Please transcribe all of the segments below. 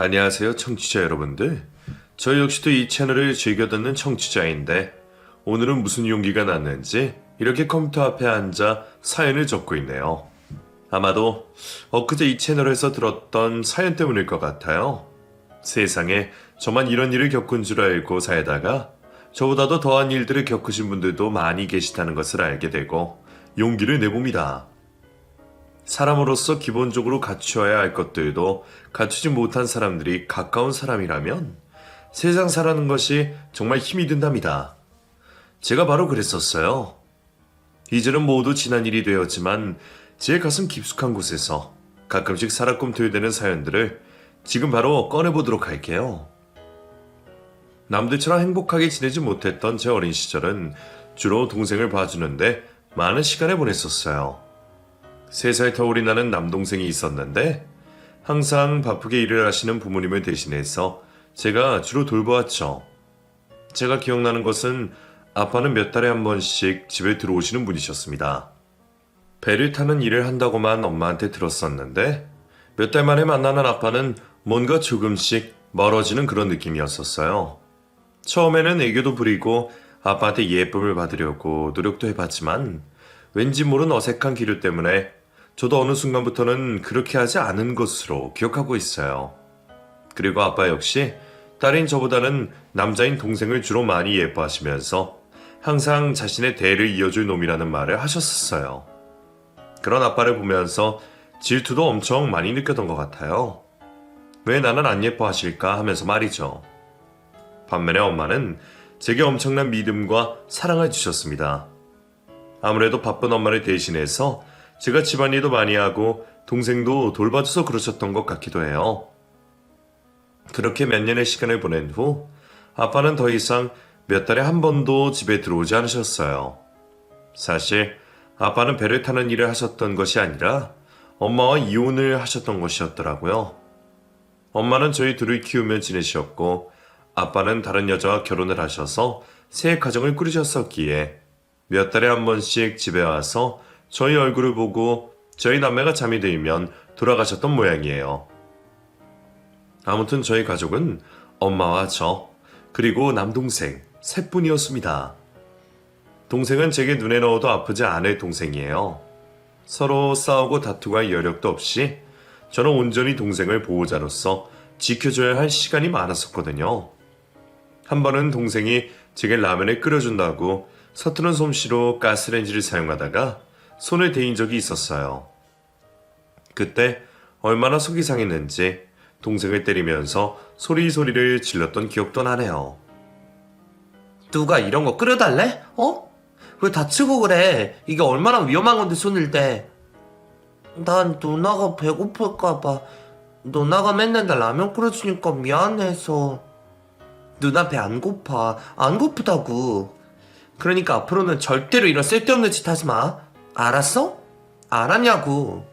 안녕하세요, 청취자 여러분들. 저 역시도 이 채널을 즐겨 듣는 청취자인데 오늘은 무슨 용기가 났는지 이렇게 컴퓨터 앞에 앉아 사연을 적고 있네요. 아마도 엊그제 이 채널에서 들었던 사연 때문일 것 같아요. 세상에 저만 이런 일을 겪은 줄 알고 살다가 저보다도 더한 일들을 겪으신 분들도 많이 계시다는 것을 알게 되고 용기를 내봅니다. 사람으로서 기본적으로 갖추어야 할 것들도 갖추지 못한 사람들이 가까운 사람이라면 세상 살아가는 것이 정말 힘이 든답니다. 제가 바로 그랬었어요. 이제는 모두 지난 일이 되었지만 제 가슴 깊숙한 곳에서 가끔씩 살아꿈틀대는 사연들을 지금 바로 꺼내보도록 할게요. 남들처럼 행복하게 지내지 못했던 제 어린 시절은 주로 동생을 봐주는데 많은 시간을 보냈었어요. 3살 터울이 나는 남동생이 있었는데 항상 바쁘게 일을 하시는 부모님을 대신해서 제가 주로 돌보았죠. 제가 기억나는 것은 아빠는 몇 달에 한 번씩 집에 들어오시는 분이셨습니다. 배를 타는 일을 한다고만 엄마한테 들었었는데 몇 달 만에 만나는 아빠는 뭔가 조금씩 멀어지는 그런 느낌이었었어요. 처음에는 애교도 부리고 아빠한테 예쁨을 받으려고 노력도 해봤지만 왠지 모른 어색한 기류 때문에 저도 어느 순간부터는 그렇게 하지 않은 것으로 기억하고 있어요. 그리고 아빠 역시 딸인 저보다는 남자인 동생을 주로 많이 예뻐하시면서 항상 자신의 대를 이어줄 놈이라는 말을 하셨었어요. 그런 아빠를 보면서 질투도 엄청 많이 느꼈던 것 같아요. 왜 나는 안 예뻐하실까 하면서 말이죠. 반면에 엄마는 제게 엄청난 믿음과 사랑을 주셨습니다. 아무래도 바쁜 엄마를 대신해서 제가 집안일도 많이 하고 동생도 돌봐줘서 그러셨던 것 같기도 해요. 그렇게 몇 년의 시간을 보낸 후 아빠는 더 이상 몇 달에 한 번도 집에 들어오지 않으셨어요. 사실 아빠는 배를 타는 일을 하셨던 것이 아니라 엄마와 이혼을 하셨던 것이었더라고요. 엄마는 저희 둘을 키우며 지내셨고 아빠는 다른 여자와 결혼을 하셔서 새 가정을 꾸리셨었기에 몇 달에 한 번씩 집에 와서 저희 얼굴을 보고 저희 남매가 잠이 들면 돌아가셨던 모양이에요. 아무튼 저희 가족은 엄마와 저 그리고 남동생 셋뿐이었습니다. 동생은 제게 눈에 넣어도 아프지 않을 동생이에요. 서로 싸우고 다투고 할 여력도 없이 저는 온전히 동생을 보호자로서 지켜줘야 할 시간이 많았었거든요. 한 번은 동생이 제게 라면을 끓여준다고 서투른 솜씨로 가스레인지를 사용하다가 손을 대인 적이 있었어요. 그때 얼마나 속이 상했는지 동생을 때리면서 소리소리를 질렀던 기억도 나네요. 누가 이런 거 끓여달래? 왜 다치고 그래? 이게 얼마나 위험한 건데 손을 대. 난 누나가 배고플까봐 누나가 맨날 나 라면 끓여주니까 미안해서. 누나 배 안 고파. 안 고프다고. 그러니까 앞으로는 절대로 이런 쓸데없는 짓 하지 마. 알았어? 알았냐고.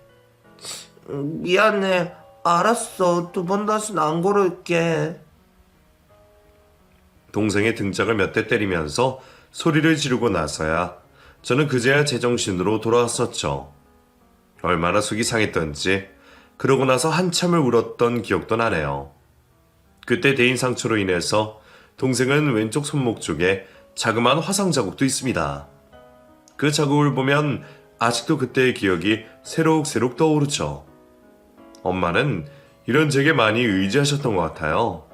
미안해. 알았어. 2번 다시는 안 그럴게. 동생의 등짝을 몇 대 때리면서 소리를 지르고 나서야 저는 그제야 제정신으로 돌아왔었죠. 얼마나 속이 상했던지 그러고 나서 한참을 울었던 기억도 나네요. 그때 대인 상처로 인해서 동생은 왼쪽 손목 쪽에 자그마한 화상 자국도 있습니다. 그 자국을 보면 아직도 그때의 기억이 새록새록 떠오르죠. 엄마는 이런 제게 많이 의지하셨던 것 같아요.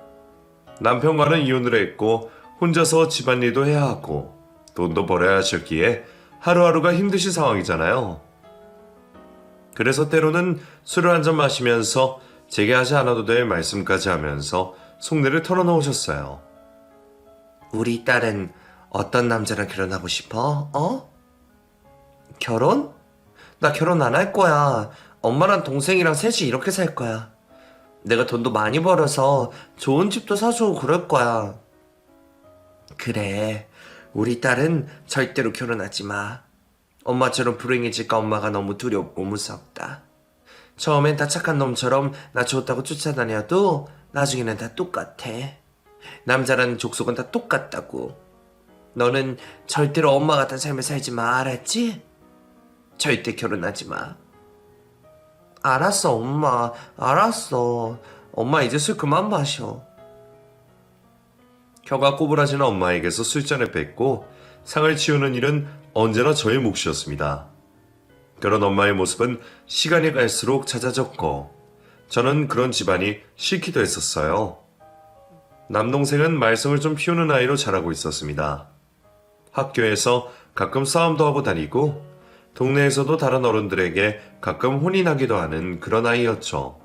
남편과는 이혼을 했고 혼자서 집안일도 해야 하고 돈도 벌어야 하셨기에 하루하루가 힘드신 상황이잖아요. 그래서 때로는 술을 한 잔 마시면서 제게 하지 않아도 될 말씀까지 하면서 속내를 털어놓으셨어요. 우리 딸은 어떤 남자랑 결혼하고 싶어? 결혼? 나 결혼 안 할 거야. 엄마랑 동생이랑 셋이 이렇게 살 거야. 내가 돈도 많이 벌어서 좋은 집도 사주고 그럴 거야. 그래. 우리 딸은 절대로 결혼하지 마. 엄마처럼 불행해질까 엄마가 너무 두렵고 무섭다. 처음엔 다 착한 놈처럼 나 좋다고 쫓아다녀도 나중에는 다 똑같아. 남자라는 족속은 다 똑같다고. 너는 절대로 엄마 같은 삶을 살지 마. 알았지? 절대 결혼하지 마. 알았어, 엄마. 알았어. 엄마 이제 술 그만 마셔. 혀가 꼬부라지는 엄마에게서 술잔을 뺏고 상을 치우는 일은 언제나 저의 몫이었습니다. 그런 엄마의 모습은 시간이 갈수록 잦아졌고 저는 그런 집안이 싫기도 했었어요. 남동생은 말썽을 좀 피우는 아이로 자라고 있었습니다. 학교에서 가끔 싸움도 하고 다니고 동네에서도 다른 어른들에게 가끔 혼이 나기도 하는 그런 아이였죠.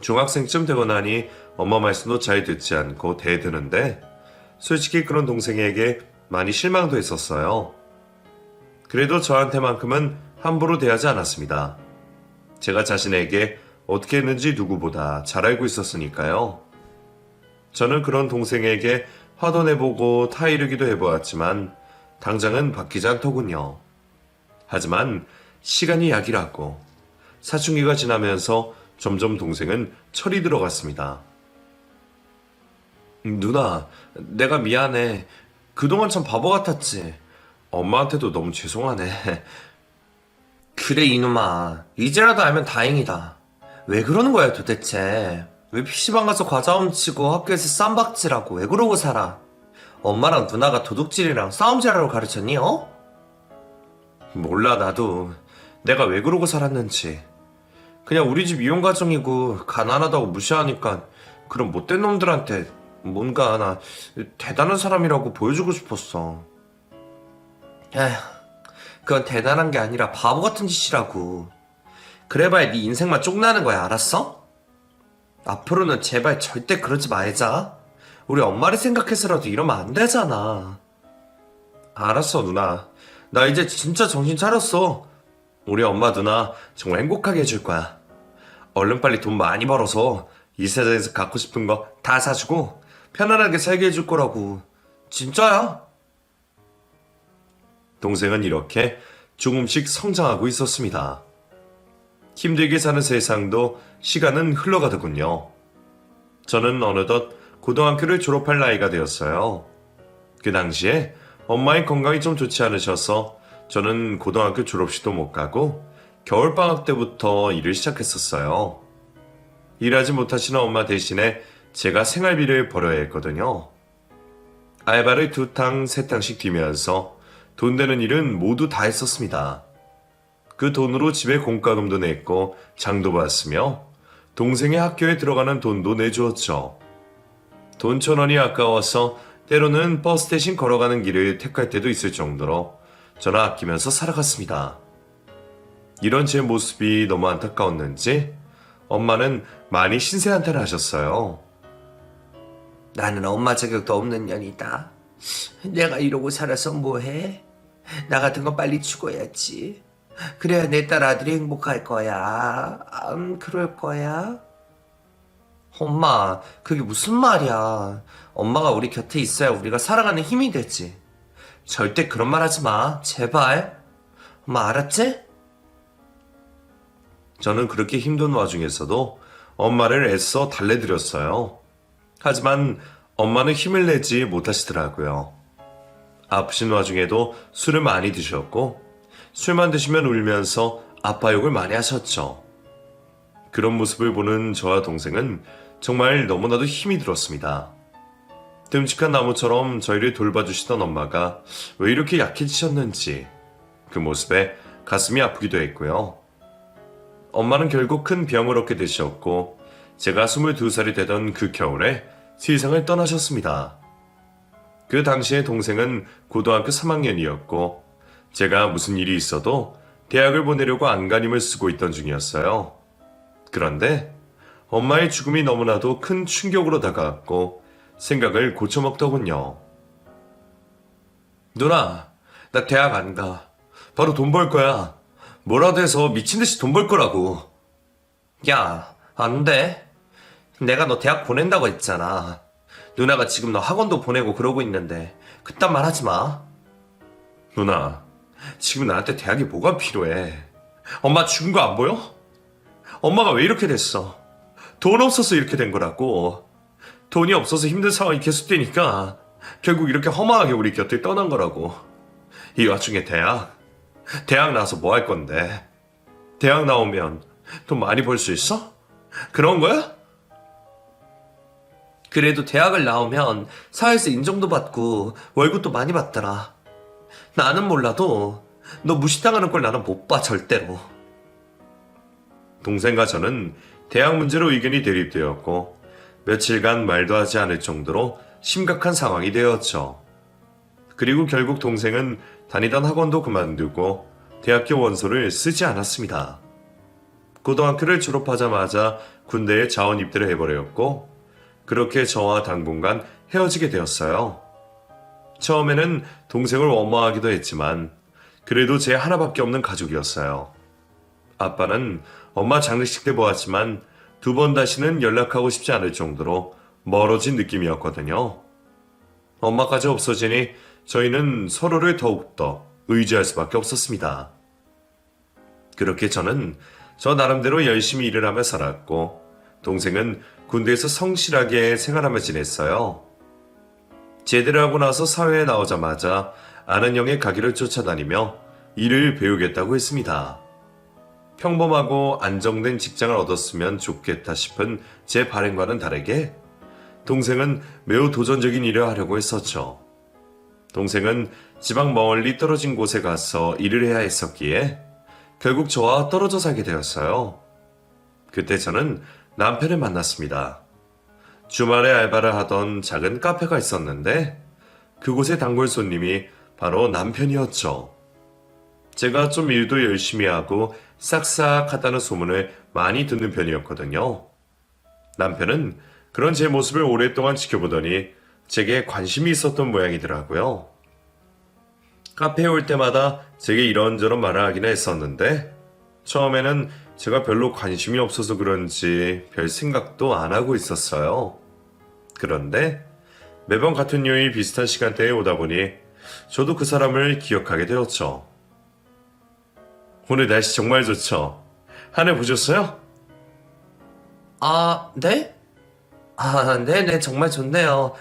중학생쯤 되고 나니 엄마 말씀도 잘 듣지 않고 대드는데 솔직히 그런 동생에게 많이 실망도 했었어요. 그래도 저한테만큼은 함부로 대하지 않았습니다. 제가 자신에게 어떻게 했는지 누구보다 잘 알고 있었으니까요. 저는 그런 동생에게 화도 내보고 타이르기도 해보았지만 당장은 바뀌지 않더군요. 하지만 시간이 약이라고 사춘기가 지나면서 점점 동생은 철이 들어갔습니다. 누나, 내가 미안해. 그동안 참 바보 같았지. 엄마한테도 너무 죄송하네. 그래 이놈아, 이제라도 알면 다행이다. 왜 그러는 거야 도대체? 왜 PC방 가서 과자 훔치고 학교에서 쌈박질하고 왜 그러고 살아? 엄마랑 누나가 도둑질이랑 싸움질하러 가르쳤니 어? 몰라 나도 내가 왜 그러고 살았는지. 그냥 우리 집 이혼가정이고 가난하다고 무시하니까 그런 못된 놈들한테 뭔가 나 대단한 사람이라고 보여주고 싶었어. 에휴, 그건 대단한 게 아니라 바보 같은 짓이라고. 그래봐야 네 인생만 쪽나는 거야 알았어? 앞으로는 제발 절대 그러지 말자. 우리 엄마를 생각해서라도 이러면 안 되잖아. 알았어 누나. 나 이제 진짜 정신 차렸어. 우리 엄마 누나 정말 행복하게 해줄 거야. 얼른 빨리 돈 많이 벌어서 이 세상에서 갖고 싶은 거 다 사주고 편안하게 살게 해줄 거라고. 진짜야? 동생은 이렇게 조금씩 성장하고 있었습니다. 힘들게 사는 세상도 시간은 흘러가더군요. 저는 어느덧 고등학교를 졸업할 나이가 되었어요. 그 당시에 엄마의 건강이 좀 좋지 않으셔서 저는 고등학교 졸업식도 못 가고 겨울방학 때부터 일을 시작했었어요. 일하지 못하시는 엄마 대신에 제가 생활비를 벌어야 했거든요. 알바를 2탕, 3탕씩 뛰면서 돈 되는 일은 모두 다 했었습니다. 그 돈으로 집에 공과금도 냈고 장도 봤으며 동생의 학교에 들어가는 돈도 내주었죠. 돈 1,000원이 아까워서 때로는 버스 대신 걸어가는 길을 택할 때도 있을 정도로 저는 아끼면서 살아갔습니다. 이런 제 모습이 너무 안타까웠는지 엄마는 많이 신세한탄을 하셨어요. 나는 엄마 자격도 없는 년이다. 내가 이러고 살아서 뭐해? 나 같은 건 빨리 죽어야지. 그래야 내 딸 아들이 행복할 거야. 그럴 거야? 엄마, 그게 무슨 말이야. 엄마가 우리 곁에 있어야 우리가 살아가는 힘이 되지. 절대 그런 말 하지 마. 제발. 엄마 알았지? 저는 그렇게 힘든 와중에서도 엄마를 애써 달래드렸어요. 하지만 엄마는 힘을 내지 못하시더라고요. 아프신 와중에도 술을 많이 드셨고 술만 드시면 울면서 아빠 욕을 많이 하셨죠. 그런 모습을 보는 저와 동생은 정말 너무나도 힘이 들었습니다. 듬직한 나무처럼 저희를 돌봐주시던 엄마가 왜 이렇게 약해지셨는지 그 모습에 가슴이 아프기도 했고요. 엄마는 결국 큰 병을 얻게 되셨고 제가 22살이 되던 그 겨울에 세상을 떠나셨습니다. 그 당시에 동생은 고등학교 3학년이었고 제가 무슨 일이 있어도 대학을 보내려고 안간힘을 쓰고 있던 중이었어요. 그런데 엄마의 죽음이 너무나도 큰 충격으로 다가왔고 생각을 고쳐먹더군요. 누나, 나 대학 안 가. 바로 돈 벌 거야. 뭐라도 해서 미친듯이 돈 벌 거라고. 야, 안 돼. 내가 너 대학 보낸다고 했잖아. 누나가 지금 너 학원도 보내고 그러고 있는데 그딴 말 하지 마. 누나, 지금 나한테 대학이 뭐가 필요해? 엄마 죽은 거 안 보여? 엄마가 왜 이렇게 됐어? 돈 없어서 이렇게 된 거라고. 돈이 없어서 힘든 상황이 계속되니까 결국 이렇게 허망하게 우리 곁을 떠난 거라고. 이 와중에 대학 나와서 뭐 할 건데? 대학 나오면 돈 많이 벌 수 있어? 그런 거야? 그래도 대학을 나오면 사회에서 인정도 받고 월급도 많이 받더라. 나는 몰라도 너 무시당하는 걸 나는 못 봐, 절대로. 동생과 저는 대학 문제로 의견이 대립되었고 며칠간 말도 하지 않을 정도로 심각한 상황이 되었죠. 그리고 결국 동생은 다니던 학원도 그만두고 대학교 원서를 쓰지 않았습니다. 고등학교를 졸업하자마자 군대에 자원 입대를 해버렸고 그렇게 저와 당분간 헤어지게 되었어요. 처음에는 동생을 원망하기도 했지만 그래도 제 하나밖에 없는 가족이었어요. 아빠는 엄마 장례식 때 보았지만 두 번 다시는 연락하고 싶지 않을 정도로 멀어진 느낌이었거든요. 엄마까지 없어지니 저희는 서로를 더욱더 의지할 수밖에 없었습니다. 그렇게 저는 저 나름대로 열심히 일을 하며 살았고 동생은 군대에서 성실하게 생활하며 지냈어요. 제대를 하고 나서 사회에 나오자마자 아는 형의 가게를 쫓아다니며 일을 배우겠다고 했습니다. 평범하고 안정된 직장을 얻었으면 좋겠다 싶은 제 바람과는 다르게 동생은 매우 도전적인 일을 하려고 했었죠. 동생은 지방 멀리 떨어진 곳에 가서 일을 해야 했었기에 결국 저와 떨어져 살게 되었어요. 그때 저는 남편을 만났습니다. 주말에 알바를 하던 작은 카페가 있었는데 그곳의 단골 손님이 바로 남편이었죠. 제가 좀 일도 열심히 하고 싹싹하다는 소문을 많이 듣는 편이었거든요. 남편은 그런 제 모습을 오랫동안 지켜보더니 제게 관심이 있었던 모양이더라고요. 카페에 올 때마다 제게 이런저런 말을 하긴 했었는데 처음에는 제가 별로 관심이 없어서 그런지 별 생각도 안 하고 있었어요. 그런데 매번 같은 요일 비슷한 시간대에 오다 보니 저도 그 사람을 기억하게 되었죠. 오늘 날씨 정말 좋죠? 하늘 보셨어요? 아, 네? 아, 네네, 정말 좋네요.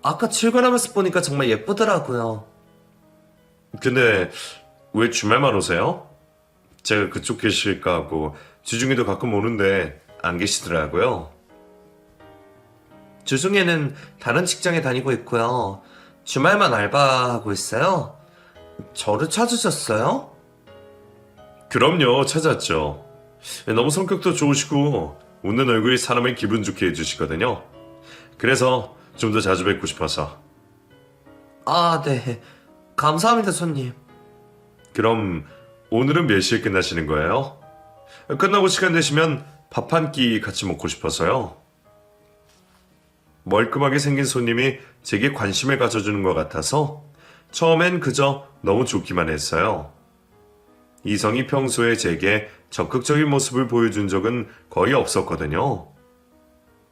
아까 출근하면서 보니까 정말 예쁘더라고요. 근데 왜 주말만 오세요? 제가 그쪽 계실까 하고 주중에도 가끔 오는데 안 계시더라고요. 주중에는 다른 직장에 다니고 있고요. 주말만 알바하고 있어요. 저를 찾으셨어요? 그럼요, 찾았죠. 너무 성격도 좋으시고 웃는 얼굴이 사람을 기분 좋게 해주시거든요. 그래서 좀 더 자주 뵙고 싶어서. 아, 네. 감사합니다, 손님. 그럼 오늘은 몇 시에 끝나시는 거예요? 끝나고 시간 되시면 밥 한 끼 같이 먹고 싶어서요. 멀끔하게 생긴 손님이 제게 관심을 가져주는 것 같아서 처음엔 그저 너무 좋기만 했어요. 이성이 평소에 제게 적극적인 모습을 보여준 적은 거의 없었거든요.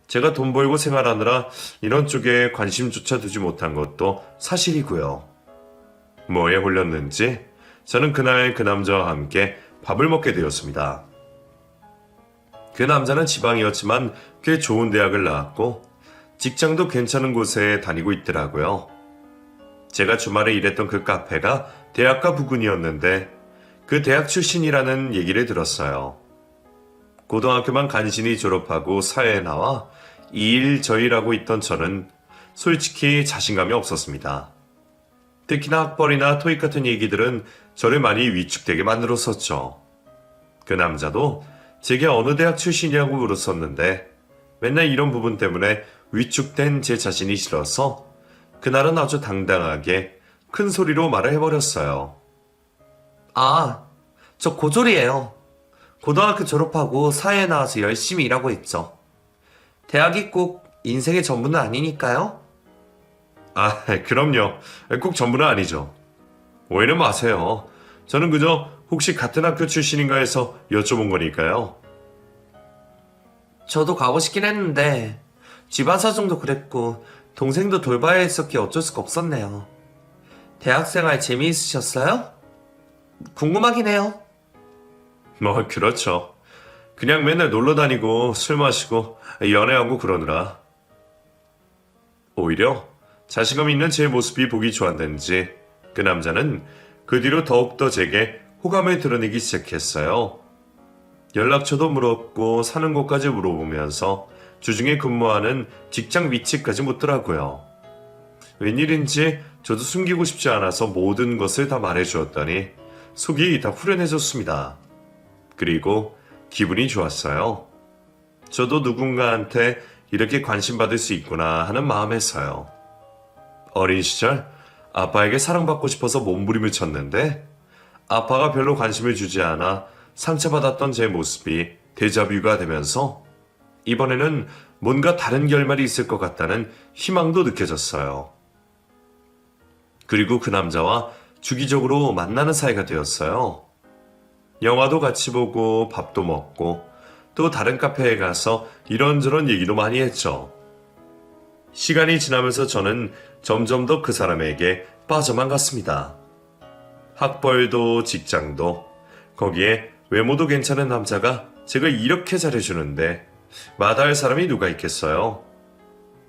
제가 돈 벌고 생활하느라 이런 쪽에 관심조차 두지 못한 것도 사실이고요. 뭐에 홀렸는지 저는 그날 그 남자와 함께 밥을 먹게 되었습니다. 그 남자는 지방이었지만 꽤 좋은 대학을 나왔고 직장도 괜찮은 곳에 다니고 있더라고요. 제가 주말에 일했던 그 카페가 대학가 부근이었는데 그 대학 출신이라는 얘기를 들었어요. 고등학교만 간신히 졸업하고 사회에 나와 이 일 저 일하고 있던 저는 솔직히 자신감이 없었습니다. 특히나 학벌이나 토익 같은 얘기들은 저를 많이 위축되게 만들었었죠. 그 남자도 제게 어느 대학 출신이라고 물었었는데 맨날 이런 부분 때문에 위축된 제 자신이 싫어서 그날은 아주 당당하게 큰 소리로 말을 해버렸어요. 아, 저 고졸이에요. 고등학교 졸업하고 사회에 나와서 열심히 일하고 있죠. 대학이 꼭 인생의 전부는 아니니까요. 아, 그럼요. 꼭 전부는 아니죠. 오해는 마세요. 저는 그저 혹시 같은 학교 출신인가 해서 여쭤본 거니까요. 저도 가고 싶긴 했는데 집안 사정도 그랬고 동생도 돌봐야 했었기에 어쩔 수가 없었네요. 대학생활 재미있으셨어요? 궁금하긴 해요. 뭐, 그렇죠. 그냥 맨날 놀러 다니고 술 마시고 연애하고 그러느라. 오히려 자신감 있는 제 모습이 보기 좋았는지 그 남자는 그 뒤로 더욱더 제게 호감을 드러내기 시작했어요. 연락처도 물었고 사는 곳까지 물어보면서 주중에 근무하는 직장 위치까지 묻더라고요. 웬일인지 저도 숨기고 싶지 않아서 모든 것을 다 말해주었더니 속이 다 후련해졌습니다. 그리고 기분이 좋았어요. 저도 누군가한테 이렇게 관심받을 수 있구나 하는 마음에서요. 어린 시절 아빠에게 사랑받고 싶어서 몸부림을 쳤는데 아빠가 별로 관심을 주지 않아 상처받았던 제 모습이 데자뷰가 되면서 이번에는 뭔가 다른 결말이 있을 것 같다는 희망도 느껴졌어요. 그리고 그 남자와 주기적으로 만나는 사이가 되었어요. 영화도 같이 보고 밥도 먹고 또 다른 카페에 가서 이런저런 얘기도 많이 했죠. 시간이 지나면서 저는 점점 더 그 사람에게 빠져만 갔습니다. 학벌도 직장도 거기에 외모도 괜찮은 남자가 제가 이렇게 잘해주는데 마다할 사람이 누가 있겠어요.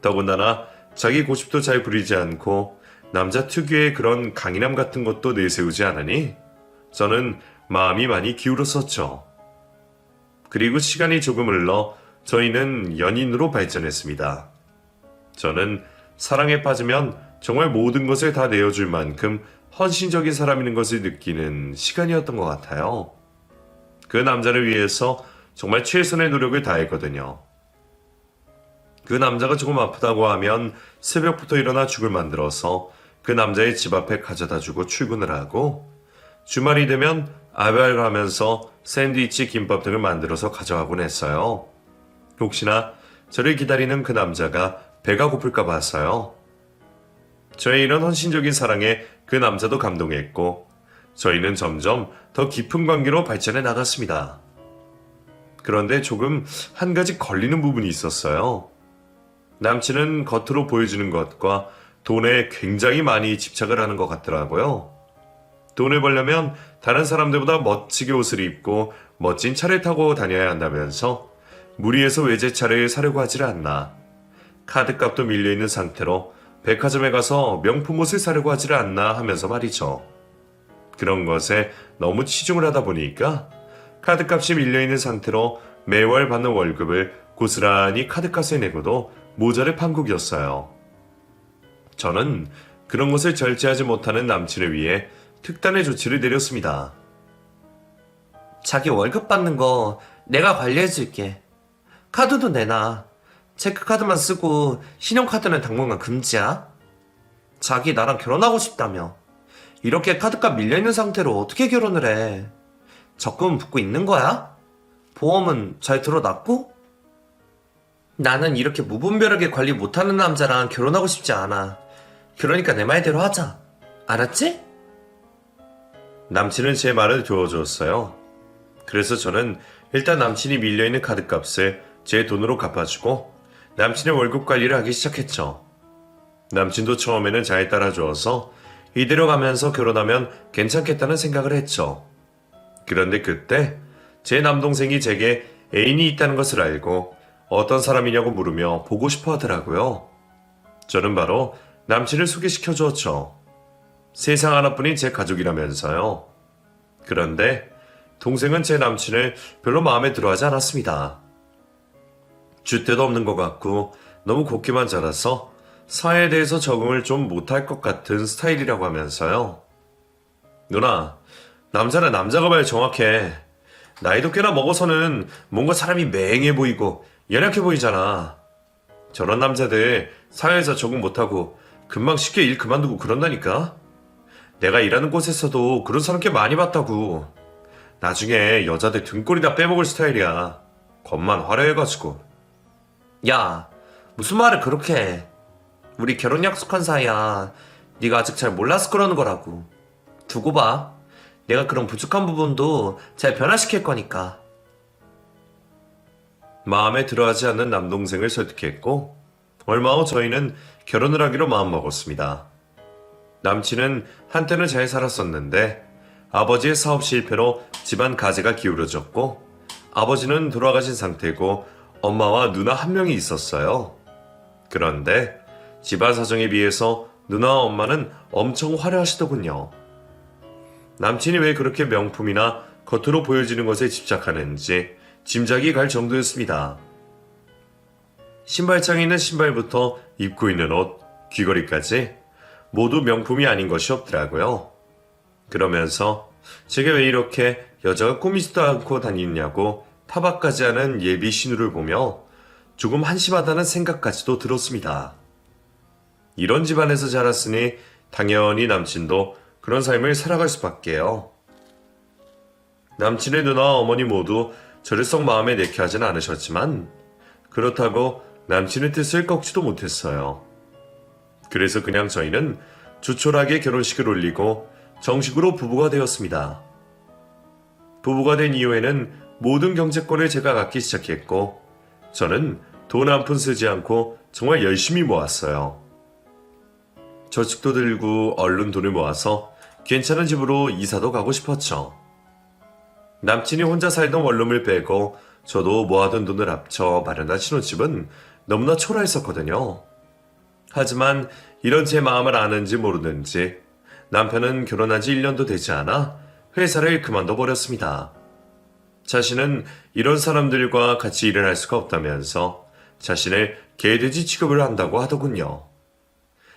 더군다나 자기 고집도 잘 부리지 않고 남자 특유의 그런 강인함 같은 것도 내세우지 않으니 저는 마음이 많이 기울었었죠. 그리고 시간이 조금 흘러 저희는 연인으로 발전했습니다. 저는 사랑에 빠지면 정말 모든 것을 다 내어줄 만큼 헌신적인 사람인 것을 느끼는 시간이었던 것 같아요. 그 남자를 위해서 정말 최선의 노력을 다했거든요. 그 남자가 조금 아프다고 하면 새벽부터 일어나 죽을 만들어서 그 남자의 집 앞에 가져다 주고 출근을 하고 주말이 되면 알바를 하면서 샌드위치, 김밥 등을 만들어서 가져가곤 했어요. 혹시나 저를 기다리는 그 남자가 배가 고플까 봐서요. 저의 이런 헌신적인 사랑에 그 남자도 감동했고 저희는 점점 더 깊은 관계로 발전해 나갔습니다. 그런데 조금 한 가지 걸리는 부분이 있었어요. 남친은 겉으로 보여주는 것과 돈에 굉장히 많이 집착을 하는 것 같더라고요. 돈을 벌려면 다른 사람들보다 멋지게 옷을 입고 멋진 차를 타고 다녀야 한다면서 무리해서 외제차를 사려고 하질 않나. 카드값도 밀려있는 상태로 백화점에 가서 명품 옷을 사려고 하지를 않나 하면서 말이죠. 그런 것에 너무 치중을 하다 보니까 카드값이 밀려있는 상태로 매월 받는 월급을 고스란히 카드값에 내고도 모자를 판국이었어요. 저는 그런 것을 절제하지 못하는 남친을 위해 특단의 조치를 내렸습니다. 자기 월급 받는 거 내가 관리해줄게. 카드도 내놔. 체크카드만 쓰고 신용카드는 당분간 금지야. 자기 나랑 결혼하고 싶다며. 이렇게 카드값 밀려있는 상태로 어떻게 결혼을 해? 적금 붓고 있는 거야? 보험은 잘 들어놨고? 나는 이렇게 무분별하게 관리 못하는 남자랑 결혼하고 싶지 않아. 그러니까 내 말대로 하자. 알았지? 남친은 제 말을 들어줬어요. 그래서 저는 일단 남친이 밀려있는 카드값을 제 돈으로 갚아주고 남친의 월급 관리를 하기 시작했죠. 남친도 처음에는 잘 따라주어서 이대로 가면서 결혼하면 괜찮겠다는 생각을 했죠. 그런데 그때 제 남동생이 제게 애인이 있다는 것을 알고 어떤 사람이냐고 물으며 보고 싶어 하더라고요. 저는 바로 남친을 소개시켜 주었죠. 세상 하나뿐인 제 가족이라면서요. 그런데 동생은 제 남친을 별로 마음에 들어하지 않았습니다. 줏대도 없는 것 같고 너무 곱게만 자라서 사회에 대해서 적응을 좀 못할 것 같은 스타일이라고 하면서요. 누나, 남자는 남자가 봐야 정확해. 나이도 꽤나 먹어서는 뭔가 사람이 맹해 보이고 연약해 보이잖아. 저런 남자들 사회에서 적응 못하고 금방 쉽게 일 그만두고 그런다니까. 내가 일하는 곳에서도 그런 사람 꽤 많이 봤다고. 나중에 여자들 등골이 다 빼먹을 스타일이야. 겉만 화려해가지고. 야, 무슨 말을 그렇게 해. 우리 결혼 약속한 사이야. 네가 아직 잘 몰라서 그러는 거라고. 두고 봐. 내가 그런 부족한 부분도 잘 변화시킬 거니까. 마음에 들어하지 않는 남동생을 설득했고 얼마 후 저희는 결혼을 하기로 마음먹었습니다. 남친은 한때는 잘 살았었는데 아버지의 사업 실패로 집안 가재가 기울어졌고 아버지는 돌아가신 상태고 엄마와 누나 한 명이 있었어요. 그런데 집안 사정에 비해서 누나와 엄마는 엄청 화려하시더군요. 남친이 왜 그렇게 명품이나 겉으로 보여지는 것에 집착하는지 짐작이 갈 정도였습니다. 신발장에 있는 신발부터 입고 있는 옷, 귀걸이까지 모두 명품이 아닌 것이 없더라고요. 그러면서 제게 왜 이렇게 여자가 꾸미지도 않고 다니냐고 타박까지 하는 예비 신우를 보며 조금 한심하다는 생각까지도 들었습니다. 이런 집안에서 자랐으니 당연히 남친도 그런 삶을 살아갈 수밖에요. 남친의 누나와 어머니 모두 저를 썩 마음에 내게 하진 않으셨지만 그렇다고 남친의 뜻을 꺾지도 못했어요. 그래서 그냥 저희는 조촐하게 결혼식을 올리고 정식으로 부부가 되었습니다. 부부가 된 이후에는 모든 경제권을 제가 갖기 시작했고 저는 돈 한 푼 쓰지 않고 정말 열심히 모았어요. 저축도 들고 얼른 돈을 모아서 괜찮은 집으로 이사도 가고 싶었죠. 남친이 혼자 살던 원룸을 빼고 저도 모아둔 돈을 합쳐 마련한 신혼집은 너무나 초라했었거든요. 하지만 이런 제 마음을 아는지 모르는지 남편은 결혼한 지 1년도 되지 않아 회사를 그만둬 버렸습니다. 자신은 이런 사람들과 같이 일을 할 수가 없다면서 자신을 개돼지 취급을 한다고 하더군요.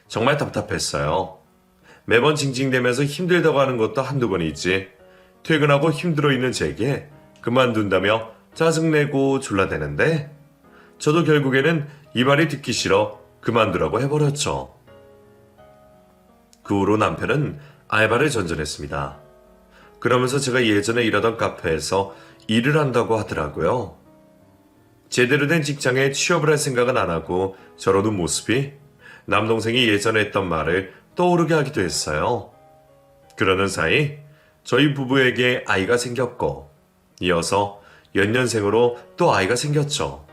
정말 답답했어요. 매번 징징대면서 힘들다고 하는 것도 한두 번이지 퇴근하고 힘들어 있는 제게 그만둔다며 짜증내고 졸라대는데 저도 결국에는 이 말이 듣기 싫어 그만두라고 해버렸죠. 그 후로 남편은 알바를 전전했습니다. 그러면서 제가 예전에 일하던 카페에서 일을 한다고 하더라고요. 제대로 된 직장에 취업을 할 생각은 안 하고 저러는 모습이 남동생이 예전에 했던 말을 떠오르게 하기도 했어요. 그러는 사이 저희 부부에게 아이가 생겼고 이어서 연년생으로 또 아이가 생겼죠.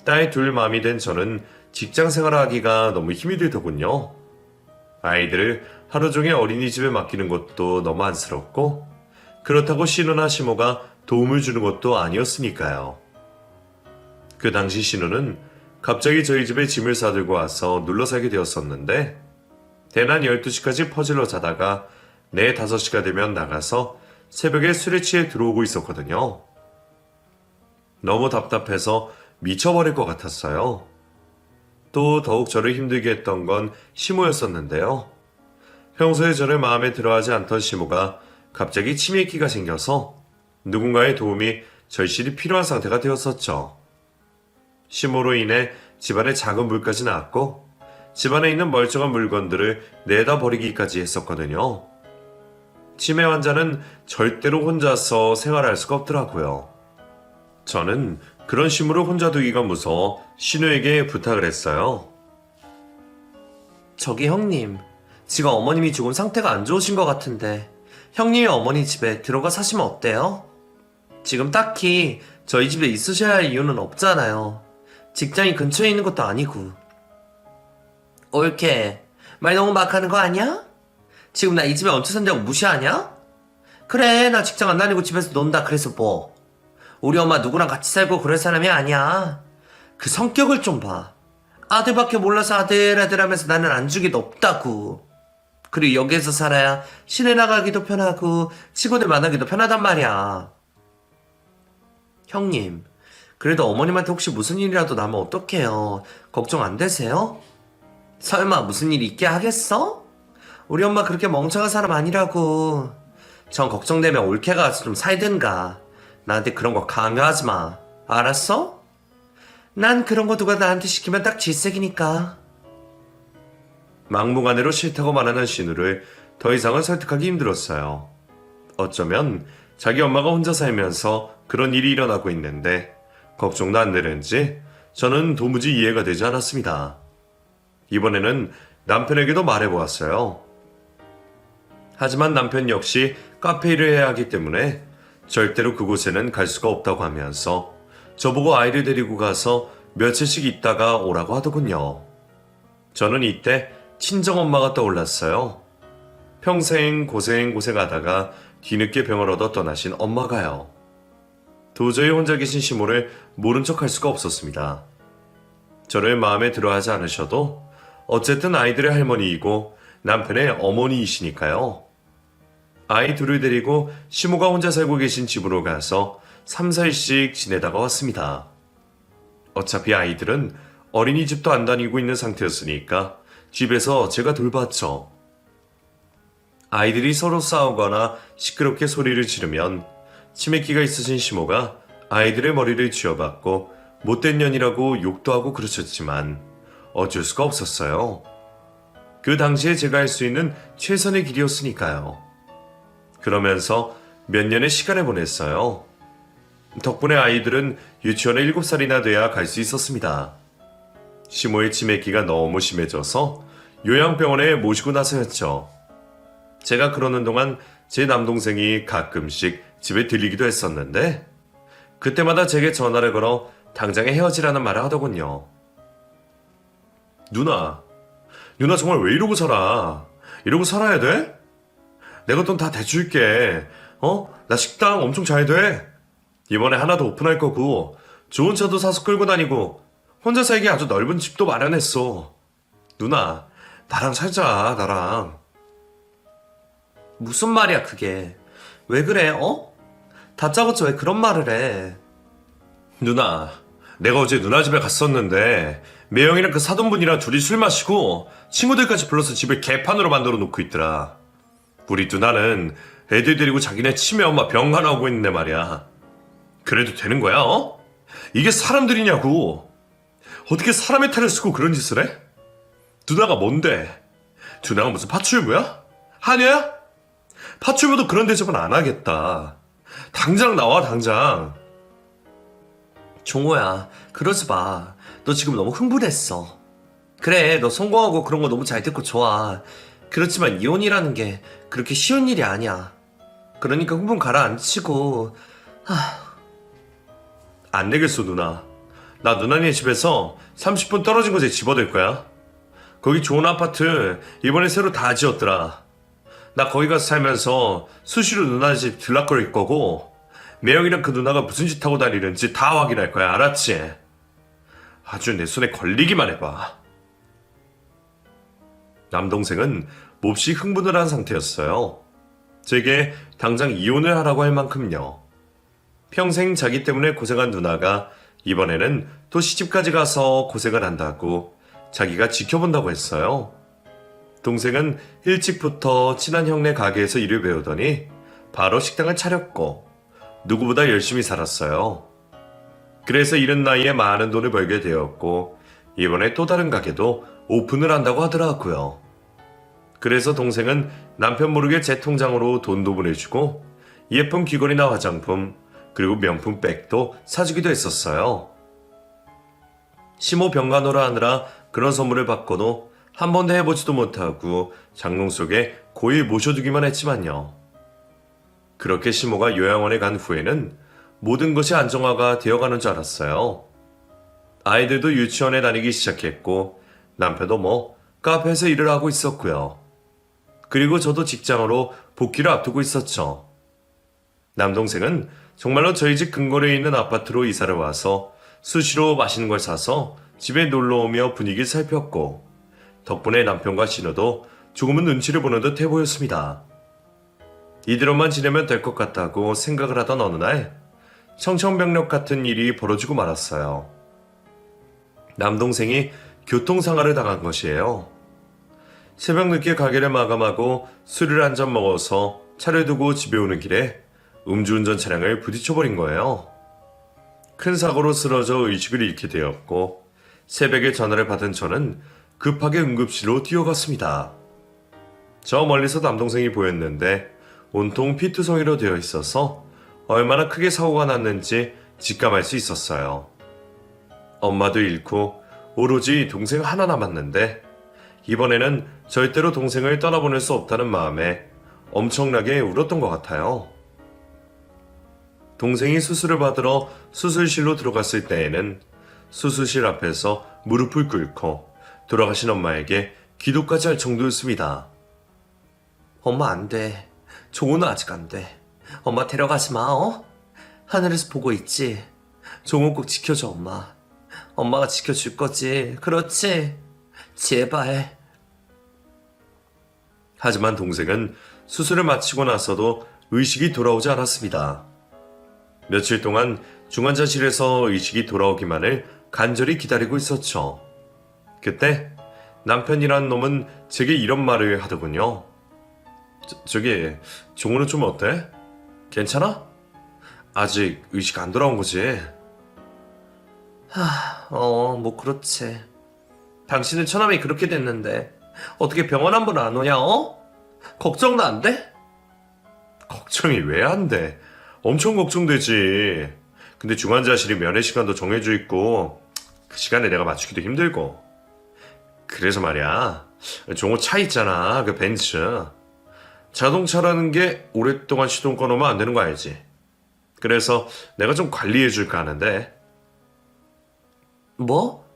딸 둘 맘이 된 저는 직장 생활하기가 너무 힘이 들더군요. 아이들을 하루 종일 어린이집에 맡기는 것도 너무 안쓰럽고 그렇다고 신우나 시모가 도움을 주는 것도 아니었으니까요. 그 당시 신우는 갑자기 저희 집에 짐을 싸들고 와서 눌러 살게 되었었는데 대낮 12시까지 퍼질러 자다가 4, 5시가 되면 나가서 새벽에 술에 취해 들어오고 있었거든요. 너무 답답해서 미쳐버릴 것 같았어요. 또 더욱 저를 힘들게 했던 건 시모였었는데요. 평소에 저를 마음에 들어하지 않던 시모가 갑자기 치매기가 생겨서 누군가의 도움이 절실히 필요한 상태가 되었었죠. 시모로 인해 집안에 작은 불까지 났고 집안에 있는 멀쩡한 물건들을 내다 버리기까지 했었거든요. 치매 환자는 절대로 혼자서 생활할 수가 없더라고요. 저는 그런 시모를 혼자 두기가 무서워 신우에게 부탁을 했어요. 저기 형님, 지금 어머님이 조금 상태가 안 좋으신 것 같은데 형님이 어머니 집에 들어가 사시면 어때요? 지금 딱히 저희 집에 있으셔야 할 이유는 없잖아요. 직장이 근처에 있는 것도 아니고. 옳게 말 너무 막 하는 거 아니야? 지금 나 이 집에 얹혀 산다고 무시하냐? 그래, 나 직장 안 다니고 집에서 논다 그래서 뭐. 우리 엄마 누구랑 같이 살고 그럴 사람이 아니야. 그 성격을 좀 봐. 아들밖에 몰라서 아들 하면서 나는 안주기도 없다고. 그리고 여기에서 살아야 시내 나가기도 편하고 친구들 만나기도 편하단 말이야. 형님, 그래도 어머님한테 혹시 무슨 일이라도 나면 어떡해요? 걱정 안 되세요? 설마 무슨 일이 있게 하겠어? 우리 엄마 그렇게 멍청한 사람 아니라고. 전 걱정되면 올케가 가서 좀 살든가. 나한테 그런 거 강요하지 마. 알았어? 난 그런 거 누가 나한테 시키면 딱 질색이니까. 막무가내로 싫다고 말하는 신우를 더 이상은 설득하기 힘들었어요. 어쩌면 자기 엄마가 혼자 살면서 그런 일이 일어나고 있는데 걱정도 안 되는지 저는 도무지 이해가 되지 않았습니다. 이번에는 남편에게도 말해보았어요. 하지만 남편 역시 카페 일을 해야 하기 때문에 절대로 그곳에는 갈 수가 없다고 하면서 저보고 아이를 데리고 가서 며칠씩 있다가 오라고 하더군요. 저는 이때 친정엄마가 떠올랐어요. 평생 고생하다가 뒤늦게 병을 얻어 떠나신 엄마가요. 도저히 혼자 계신 시모를 모른 척 할 수가 없었습니다. 저를 마음에 들어하지 않으셔도 어쨌든 아이들의 할머니이고 남편의 어머니이시니까요. 아이 둘을 데리고 시모가 혼자 살고 계신 집으로 가서 3, 4일씩 지내다가 왔습니다. 어차피 아이들은 어린이집도 안 다니고 있는 상태였으니까 집에서 제가 돌봤죠. 아이들이 서로 싸우거나 시끄럽게 소리를 지르면 치매기가 있으신 시모가 아이들의 머리를 쥐어박고 못된 년이라고 욕도 하고 그러셨지만 어쩔 수가 없었어요. 그 당시에 제가 할 수 있는 최선의 길이었으니까요. 그러면서 몇 년의 시간을 보냈어요. 덕분에 아이들은 유치원에 7살이나 돼야 갈 수 있었습니다. 시모의 치매기가 너무 심해져서 요양병원에 모시고 나서였죠. 제가 그러는 동안 제 남동생이 가끔씩 집에 들리기도 했었는데 그때마다 제게 전화를 걸어 당장에 헤어지라는 말을 하더군요. 누나 정말 왜 이러고 살아? 이러고 살아야 돼? 내가 돈 다 대줄게. 나 식당 엄청 잘 돼. 이번에 하나 더 오픈할 거고 좋은 차도 사서 끌고 다니고 혼자 살기 아주 넓은 집도 마련했어. 누나 나랑 살자. 나랑. 무슨 말이야 그게. 왜 그래 다짜고짜 왜 그런 말을 해. 누나 내가 어제 누나 집에 갔었는데 매형이랑 그 사돈분이랑 둘이 술 마시고 친구들까지 불러서 집을 개판으로 만들어 놓고 있더라. 우리 누나는 애들 데리고 자기네 치매 엄마 병간 하고 있는데 말이야. 그래도 되는 거야? 이게 사람들이냐고. 어떻게 사람의 탈을 쓰고 그런 짓을 해? 누나가 뭔데? 누나가 무슨 파출부야? 하녀야? 파출부도 그런 대접은 안 하겠다. 당장 나와 당장. 종호야 그러지 마. 너 지금 너무 흥분했어. 그래 너 성공하고 그런 거 너무 잘 듣고 좋아. 그렇지만 이혼이라는 게 그렇게 쉬운 일이 아니야. 그러니까 흥분 가라앉히고. 안 되겠어 누나. 나 누나네 집에서 30분 떨어진 곳에 집어들 거야. 거기 좋은 아파트 이번에 새로 다 지었더라. 나 거기 가서 살면서 수시로 누나 집 들락거릴 거고 매형이랑 그 누나가 무슨 짓 하고 다니는지 다 확인할 거야. 알았지? 아주 내 손에 걸리기만 해봐. 남동생은 몹시 흥분을 한 상태였어요. 제게 당장 이혼을 하라고 할 만큼요. 평생 자기 때문에 고생한 누나가 이번에는 또 시집까지 가서 고생을 한다고 자기가 지켜본다고 했어요. 동생은 일찍부터 친한 형네 가게에서 일을 배우더니 바로 식당을 차렸고 누구보다 열심히 살았어요. 그래서 이른 나이에 많은 돈을 벌게 되었고 이번에 또 다른 가게도 오픈을 한다고 하더라고요. 그래서 동생은 남편 모르게 제 통장으로 돈도 보내주고 예쁜 귀걸이나 화장품 그리고 명품 백도 사주기도 했었어요. 시모 병간호를 하느라 그런 선물을 받고도 한 번도 해보지도 못하고 장롱 속에 고이 모셔두기만 했지만요. 그렇게 시모가 요양원에 간 후에는 모든 것이 안정화가 되어가는 줄 알았어요. 아이들도 유치원에 다니기 시작했고 남편도 카페에서 일을 하고 있었고요. 그리고 저도 직장으로 복귀를 앞두고 있었죠. 남동생은 정말로 저희 집 근거리에 있는 아파트로 이사를 와서 수시로 맛있는 걸 사서 집에 놀러오며 분위기를 살폈고 덕분에 남편과 신우도 조금은 눈치를 보는 듯 해보였습니다. 이대로만 지내면 될 것 같다고 생각을 하던 어느 날 청천벽력 같은 일이 벌어지고 말았어요. 남동생이 교통상해를 당한 것이에요. 새벽 늦게 가게를 마감하고 술을 한 잔 먹어서 차를 두고 집에 오는 길에 음주운전 차량을 부딪혀버린 거예요. 큰 사고로 쓰러져 의식을 잃게 되었고 새벽에 전화를 받은 저는 급하게 응급실로 뛰어갔습니다. 저 멀리서 남동생이 보였는데 온통 피투성이로 되어 있어서 얼마나 크게 사고가 났는지 직감할 수 있었어요. 엄마도 잃고 오로지 동생 하나 남았는데 이번에는 절대로 동생을 떠나보낼 수 없다는 마음에 엄청나게 울었던 것 같아요. 동생이 수술을 받으러 수술실로 들어갔을 때에는 수술실 앞에서 무릎을 꿇고 돌아가신 엄마에게 기도까지 할 정도였습니다. 엄마 안 돼. 종호는 아직 안 돼. 엄마 데려가지 마, 하늘에서 보고 있지? 종호 꼭 지켜줘, 엄마. 엄마가 지켜줄 거지. 그렇지? 제발. 하지만 동생은 수술을 마치고 나서도 의식이 돌아오지 않았습니다. 며칠 동안 중환자실에서 의식이 돌아오기만을 간절히 기다리고 있었죠. 그때 남편이란 놈은 제게 이런 말을 하더군요. 저기 종호는 좀 어때? 괜찮아? 아직 의식 안 돌아온 거지? 뭐 그렇지. 당신은 처남이 그렇게 됐는데 어떻게 병원 한 번 안 오냐, 어? 걱정도 안 돼? 걱정이 왜 안 돼? 엄청 걱정되지. 근데 중환자실이 면회 시간도 정해져 있고 그 시간에 내가 맞추기도 힘들고. 그래서 말이야. 종호 차 있잖아. 그 벤츠. 자동차라는 게 오랫동안 시동 꺼놓으면 안 되는 거 알지? 그래서 내가 좀 관리해 줄까 하는데. 뭐?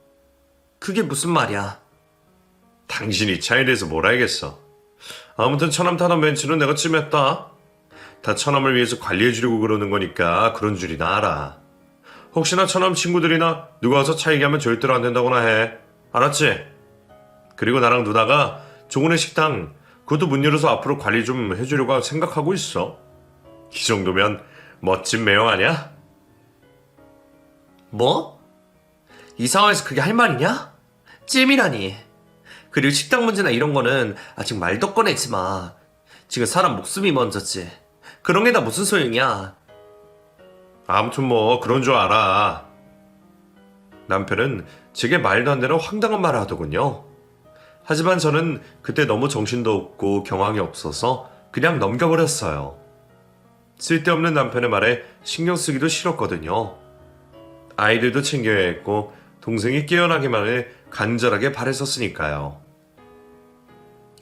그게 무슨 말이야? 당신이 차에 대해서 뭘 알겠어. 아무튼 처남 타던 벤츠는 내가 찜했다. 다 처남을 위해서 관리해 주려고 그러는 거니까 그런 줄이나 알아. 혹시나 처남 친구들이나 누가 와서 차 얘기하면 절대로 안 된다고나 해. 알았지? 그리고 나랑 누나가 종훈의 식당 그것도 문 열어서 앞으로 관리 좀 해주려고 생각하고 있어. 이 정도면 멋진 매형 아니야? 뭐? 이 상황에서 그게 할 말이냐? 찜이라니. 그리고 식당 문제나 이런 거는 아직 말도 꺼내지 마. 지금 사람 목숨이 먼저지. 그런 게 다 무슨 소용이야. 아무튼 뭐 그런 줄 알아. 남편은 제게 말도 안 되는 황당한 말을 하더군요. 하지만 저는 그때 너무 정신도 없고 경황이 없어서 그냥 넘겨버렸어요. 쓸데없는 남편의 말에 신경 쓰기도 싫었거든요. 아이들도 챙겨야 했고 동생이 깨어나기만을 간절하게 바랬었으니까요.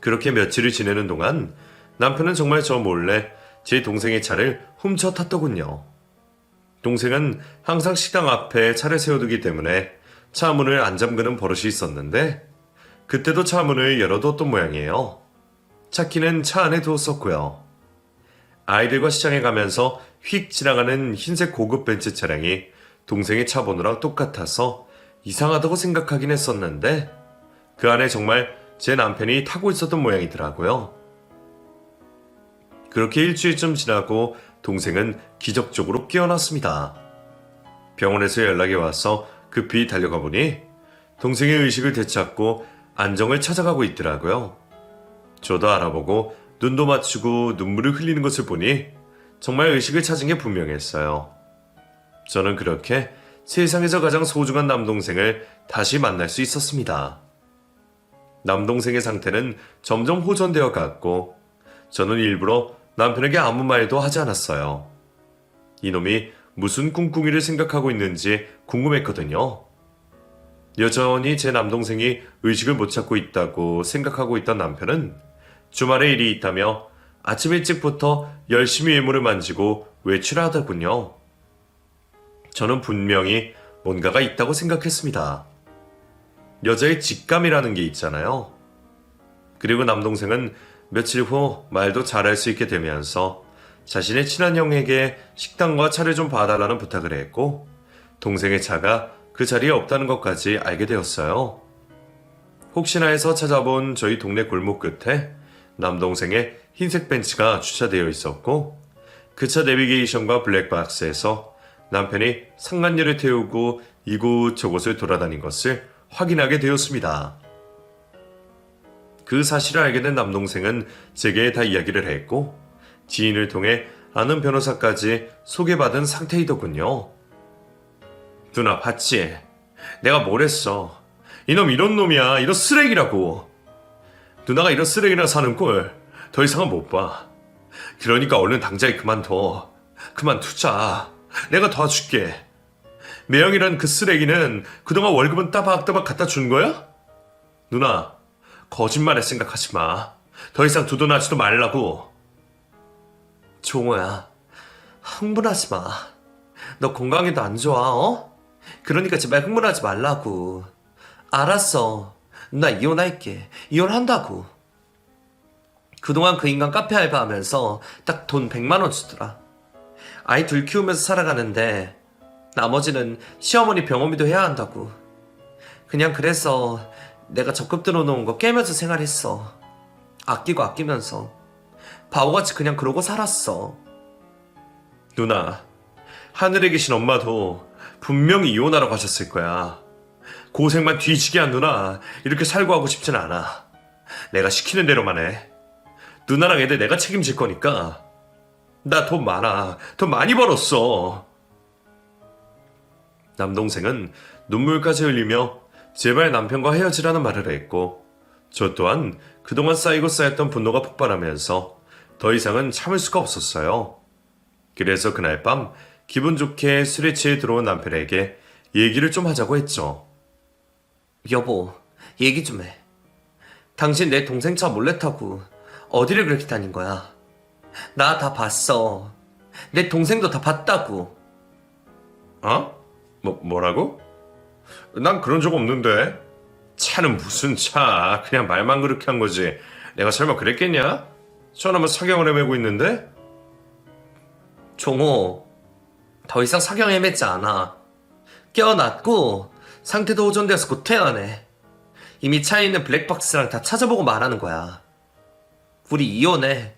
그렇게 며칠을 지내는 동안 남편은 정말 저 몰래 제 동생의 차를 훔쳐 탔더군요. 동생은 항상 식당 앞에 차를 세워두기 때문에 차 문을 안 잠그는 버릇이 있었는데 그때도 차 문을 열어뒀던 모양이에요. 차 키는 차 안에 두었었고요. 아이들과 시장에 가면서 휙 지나가는 흰색 고급 벤츠 차량이 동생의 차 번호랑 똑같아서 이상하다고 생각하긴 했었는데 그 안에 정말 제 남편이 타고 있었던 모양이더라고요. 그렇게 일주일쯤 지나고 동생은 기적적으로 깨어났습니다. 병원에서 연락이 와서 급히 달려가 보니 동생의 의식을 되찾고 안정을 찾아가고 있더라고요. 저도 알아보고 눈도 맞추고 눈물을 흘리는 것을 보니 정말 의식을 찾은 게 분명했어요. 저는 그렇게 세상에서 가장 소중한 남동생을 다시 만날 수 있었습니다. 남동생의 상태는 점점 호전되어 갔고 저는 일부러 남편에게 아무 말도 하지 않았어요. 이놈이 무슨 꿍꿍이를 생각하고 있는지 궁금했거든요. 여전히 제 남동생이 의식을 못 찾고 있다고 생각하고 있던 남편은 주말에 일이 있다며 아침 일찍부터 열심히 외모를 만지고 외출하더군요. 저는 분명히 뭔가가 있다고 생각했습니다. 여자의 직감이라는 게 있잖아요. 그리고 남동생은 며칠 후 말도 잘할 수 있게 되면서 자신의 친한 형에게 식당과 차를 좀 봐달라는 부탁을 했고 동생의 차가 그 자리에 없다는 것까지 알게 되었어요. 혹시나 해서 찾아본 저희 동네 골목 끝에 남동생의 흰색 벤츠가 주차되어 있었고 그 차 내비게이션과 블랙박스에서 남편이 상간녀를 태우고 이곳저곳을 돌아다닌 것을 확인하게 되었습니다. 그 사실을 알게 된 남동생은 제게 다 이야기를 했고 지인을 통해 아는 변호사까지 소개받은 상태이더군요. 누나 봤지? 내가 뭘 했어? 이놈 이런 놈이야. 이런 쓰레기라고. 누나가 이런 쓰레기나 사는 꼴 더 이상은 못 봐. 그러니까 얼른 당장에 그만둬. 그만두자. 내가 도와줄게. 매형이란 그 쓰레기는 그동안 월급은 따박따박 갖다 준 거야? 누나, 거짓말에 생각하지 마. 더 이상 두둔하지도 말라고. 종호야, 흥분하지 마. 너 건강에도 안 좋아, 어? 그러니까 제발 흥분하지 말라고. 알았어. 나 이혼할게. 이혼한다고. 그동안 그 인간 카페 알바하면서 딱 돈 100만 원 주더라. 아이 둘 키우면서 살아가는데 나머지는 시어머니 병원비도 해야 한다고. 그냥 그래서 내가 적금 들어놓은 거 깨면서 생활했어. 아끼고 아끼면서 바보같이 그냥 그러고 살았어. 누나, 하늘에 계신 엄마도 분명히 이혼하라고 하셨을 거야. 고생만 뒤지게 한 누나 이렇게 살고 하고 싶진 않아. 내가 시키는 대로만 해. 누나랑 애들 내가 책임질 거니까. 나 돈 많아. 돈 많이 벌었어. 남동생은 눈물까지 흘리며 제발 남편과 헤어지라는 말을 했고, 저 또한 그동안 쌓이고 쌓였던 분노가 폭발하면서 더 이상은 참을 수가 없었어요. 그래서 그날 밤 기분 좋게 술에 취해 들어온 남편에게 얘기를 좀 하자고 했죠. 여보, 얘기 좀 해. 당신 내 동생 차 몰래 타고 어디를 그렇게 다닌 거야? 나 다 봤어. 내 동생도 다 봤다고. 어? 뭐라고? 난 그런 적 없는데. 차는 무슨 차. 그냥 말만 그렇게 한 거지. 내가 설마 그랬겠냐? 저놈은 사경을 헤매고 있는데? 종호, 더 이상 사경 헤매지 않아. 깨어났고 상태도 호전되어서 곧 퇴원해. 이미 차에 있는 블랙박스랑 다 찾아보고 말하는 거야. 우리 이혼해.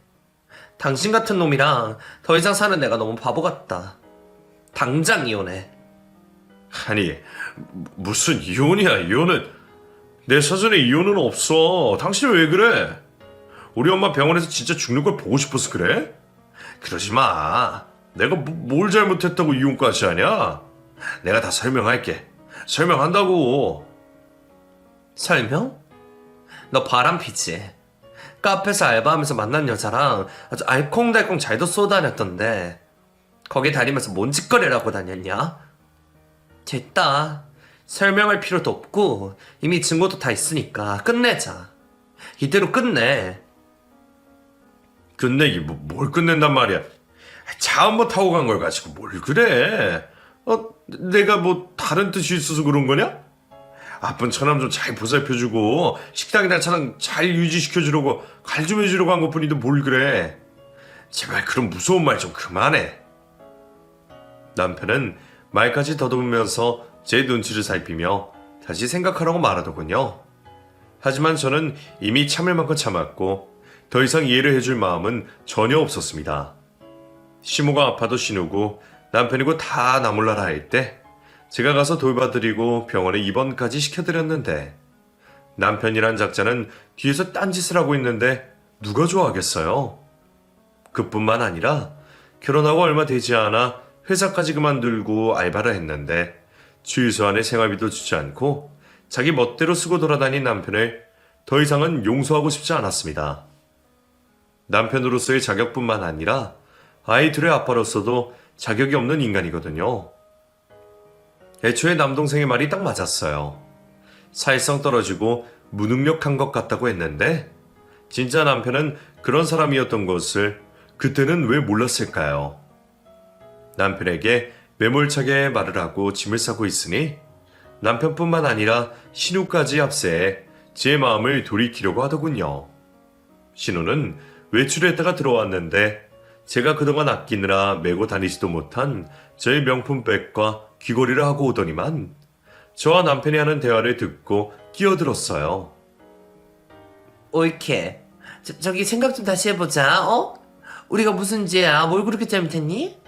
당신 같은 놈이랑 더 이상 사는 내가 너무 바보 같다. 당장 이혼해. 아니, 무슨 이혼이야. 이혼은 내 사전에 이혼은 없어. 당신은 왜 그래? 우리 엄마 병원에서 진짜 죽는 걸 보고 싶어서 그래? 그러지 마. 내가 뭘 잘못했다고 이혼까지 하냐? 내가 다 설명할게. 설명한다고. 설명? 너 바람피지? 카페에서 알바하면서 만난 여자랑 아주 알콩달콩 잘도 쏘다녔던데 거기 다니면서 뭔 짓거리를 하고 다녔냐? 됐다. 설명할 필요도 없고 이미 증거도 다 있으니까 끝내자. 이대로 끝내. 끝내기 뭘 끝낸단 말이야. 차 한 번 타고 간 걸 가지고 뭘 그래. 내가 뭐 다른 뜻이 있어서 그런 거냐? 아픈 처남 좀 잘 보살펴주고 식당이나 차랑 잘 유지시켜주려고 갈 좀 해주려고 한 것뿐인데 뭘 그래. 제발 그런 무서운 말 좀 그만해. 남편은 말까지 더듬으면서 제 눈치를 살피며 다시 생각하라고 말하더군요. 하지만 저는 이미 참을 만큼 참았고 더 이상 이해를 해줄 마음은 전혀 없었습니다. 시모가 아파도 신우고 남편이고 다 나몰라라 할 때 제가 가서 돌봐드리고 병원에 입원까지 시켜드렸는데 남편이란 작자는 뒤에서 딴짓을 하고 있는데 누가 좋아하겠어요? 그뿐만 아니라 결혼하고 얼마 되지 않아 회사까지 그만두고 알바를 했는데 최소한의 생활비도 주지 않고 자기 멋대로 쓰고 돌아다닌 남편을 더 이상은 용서하고 싶지 않았습니다. 남편으로서의 자격뿐만 아니라 아이 둘의 아빠로서도 자격이 없는 인간이거든요. 애초에 남동생의 말이 딱 맞았어요. 사회성 떨어지고 무능력한 것 같다고 했는데 진짜 남편은 그런 사람이었던 것을 그때는 왜 몰랐을까요? 남편에게 매몰차게 말을 하고 짐을 싸고 있으니 남편뿐만 아니라 신우까지 합세해 제 마음을 돌이키려고 하더군요. 신우는 외출했다가 들어왔는데 제가 그동안 아끼느라 메고 다니지도 못한 저의 명품백과 귀걸이를 하고 오더니만 저와 남편이 하는 대화를 듣고 끼어들었어요. 옳게. 저기 생각 좀 다시 해보자. 우리가 무슨 죄야? 뭘 그렇게 잘못했니?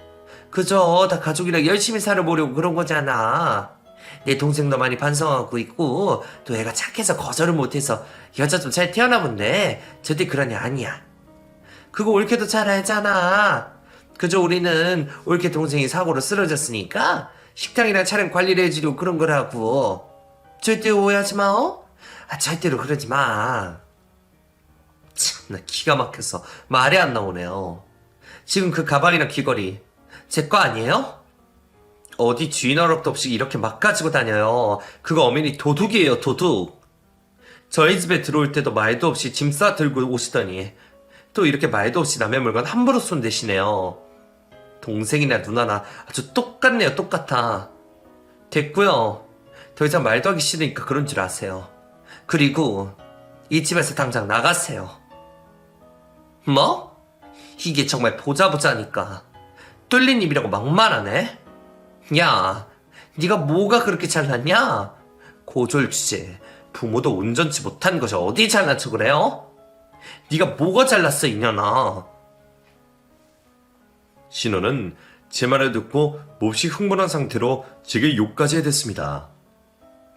그저 다 가족이랑 열심히 살아보려고 그런 거잖아. 내 동생도 많이 반성하고 있고 또 애가 착해서 거절을 못해서 여자 좀 잘 태어나 본데 절대 그런 애 아니야. 그거 옳게도 잘 알잖아. 그저 우리는 옳게 동생이 사고로 쓰러졌으니까 식당이랑 차량 관리를 해주려고 그런 거라고. 절대 오해하지 마. 절대로 그러지 마. 참나 기가 막혀서 말이 안 나오네요. 지금 그 가방이랑 귀걸이 제 거 아니에요? 어디 주인 허락도 없이 이렇게 막 가지고 다녀요. 그거 엄연히 도둑이에요, 도둑. 저희 집에 들어올 때도 말도 없이 짐 싸 들고 오시더니 또 이렇게 말도 없이 남의 물건 함부로 손대시네요. 동생이나 누나나 아주 똑같네요, 똑같아. 됐고요. 더 이상 말도 하기 싫으니까 그런 줄 아세요. 그리고 이 집에서 당장 나가세요. 뭐? 이게 정말 보자보자니까 뚫린 입이라고 막말하네? 야, 네가 뭐가 그렇게 잘났냐? 고졸 주제, 부모도 온전치 못한 것이 어디 잘난 척을 해요? 네가 뭐가 잘났어, 이년아? 신우는 제 말을 듣고 몹시 흥분한 상태로 제게 욕까지 해댔습니다.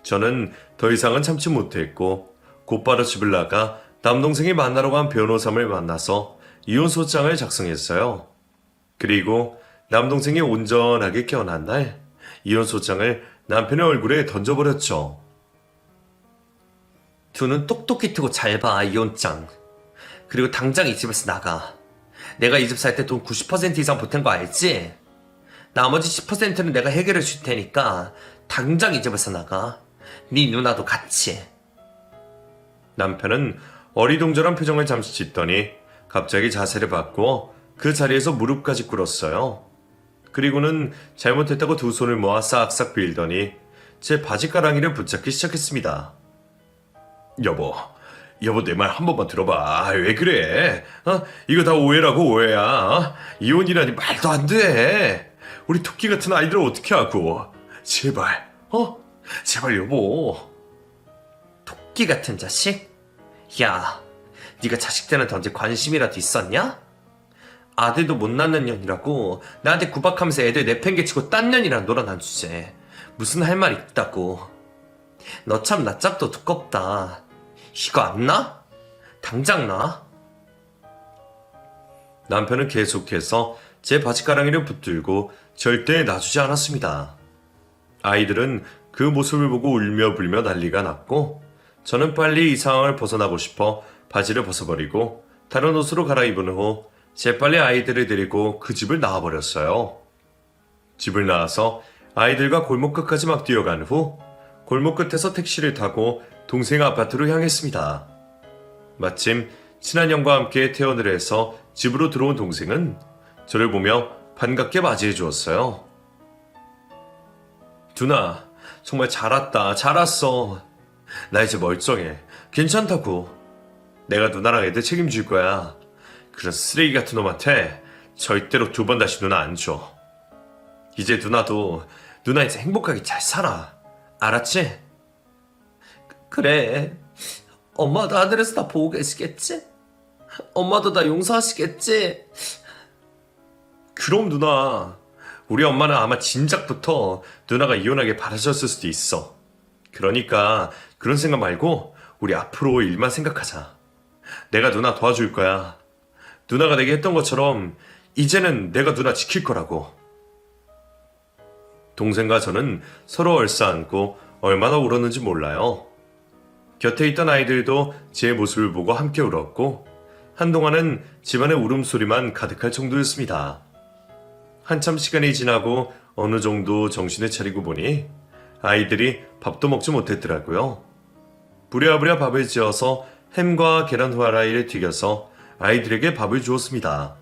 저는 더 이상은 참지 못했고 곧바로 집을 나가 남동생이 만나러 간 변호사를 만나서 이혼소장을 작성했어요. 그리고 남동생이 온전하게 깨어난 날 이혼소장을 남편의 얼굴에 던져버렸죠. 두 눈 똑똑히 뜨고 잘 봐, 이혼장. 그리고 당장 이 집에서 나가. 내가 이 집 살 때 돈 90% 이상 보탠 거 알지? 나머지 10%는 내가 해결해 줄 테니까 당장 이 집에서 나가. 네 누나도 같이. 남편은 어리둥절한 표정을 잠시 짓더니 갑자기 자세를 바꾸어 그 자리에서 무릎까지 꿇었어요. 그리고는 잘못했다고 두 손을 모아 싹싹 빌더니 제 바지가랑이를 붙잡기 시작했습니다. 여보 내 말 한 번만 들어봐. 왜 그래? 이거 다 오해라고 오해야. 이혼이라니 말도 안 돼. 우리 토끼 같은 아이들을 어떻게 하고. 제발 제발 여보. 토끼 같은 자식? 야, 네가 자식 때는 언제 관심이라도 있었냐? 아들도 못 낳는 년이라고 나한테 구박하면서 애들 내팽개치고 딴 년이랑 놀아난 주제. 무슨 할 말 있다고. 너 참 낯짝도 두껍다. 이거 안 나? 당장 나? 남편은 계속해서 제 바지가랑이를 붙들고 절대 놔주지 않았습니다. 아이들은 그 모습을 보고 울며 불며 난리가 났고 저는 빨리 이 상황을 벗어나고 싶어 바지를 벗어버리고 다른 옷으로 갈아입은 후 재빨리 아이들을 데리고 그 집을 나와버렸어요. 집을 나와서 아이들과 골목 끝까지 막 뛰어간 후 골목 끝에서 택시를 타고 동생 아파트로 향했습니다. 마침 친한 형과 함께 퇴원을 해서 집으로 들어온 동생은 저를 보며 반갑게 맞이해 주었어요. 누나, 정말 잘 왔다. 잘 왔어. 나 이제 멀쩡해. 괜찮다고. 내가 누나랑 애들 책임질 거야. 그런 쓰레기 같은 놈한테 절대로 두 번 다시 누나 안 줘. 이제 누나 이제 행복하게 잘 살아. 알았지? 그래. 엄마도 하늘에서 다 보고 계시겠지? 엄마도 나 용서하시겠지? 그럼 누나, 우리 엄마는 아마 진작부터 누나가 이혼하길 바라셨을 수도 있어. 그러니까 그런 생각 말고 우리 앞으로 일만 생각하자. 내가 누나 도와줄 거야. 누나가 내게 했던 것처럼 이제는 내가 누나 지킬 거라고. 동생과 저는 서로 얼싸안고 얼마나 울었는지 몰라요. 곁에 있던 아이들도 제 모습을 보고 함께 울었고 한동안은 집안의 울음소리만 가득할 정도였습니다. 한참 시간이 지나고 어느 정도 정신을 차리고 보니 아이들이 밥도 먹지 못했더라고요. 부랴부랴 밥을 지어서 햄과 계란 후라이를 튀겨서 아이들에게 밥을 주었습니다.